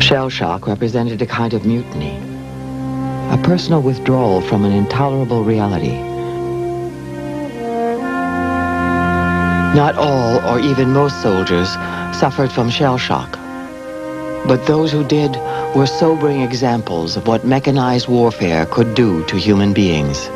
Shell shock represented a kind of mutiny, a personal withdrawal from an intolerable reality. Not all, or even most soldiers, suffered from shell shock. But those who did were sobering examples of what mechanized warfare could do to human beings.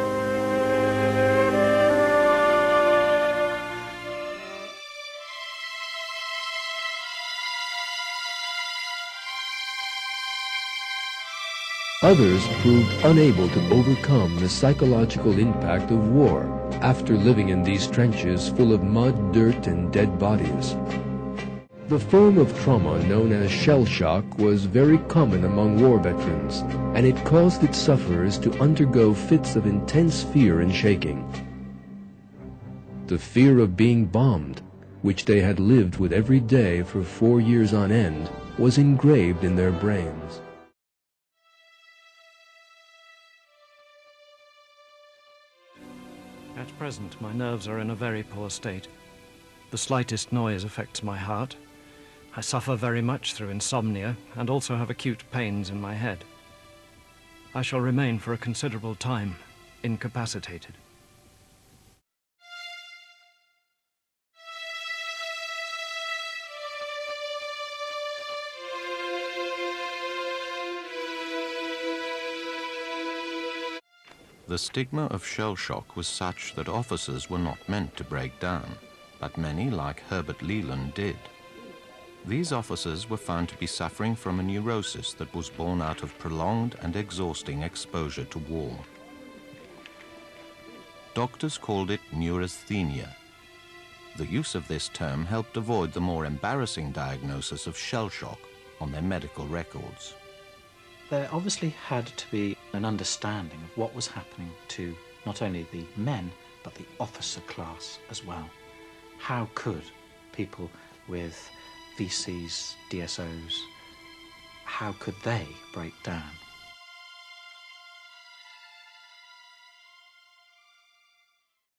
Others proved unable to overcome the psychological impact of war after living in these trenches full of mud, dirt, and dead bodies. The form of trauma known as shell shock was very common among war veterans, and it caused its sufferers to undergo fits of intense fear and shaking. The fear of being bombed, which they had lived with every day for 4 years on end, was engraved in their brains. At present, my nerves are in a very poor state. The slightest noise affects my heart. I suffer very much through insomnia and also have acute pains in my head. I shall remain for a considerable time incapacitated. The stigma of shell shock was such that officers were not meant to break down, but many, like Herbert Leland, did. These officers were found to be suffering from a neurosis that was born out of prolonged and exhausting exposure to war. Doctors called it neurasthenia. The use of this term helped avoid the more embarrassing diagnosis of shell shock on their medical records. There obviously had to be an understanding of what was happening to not only the men, but the officer class as well. How could people with VCs, DSOs, how could they break down?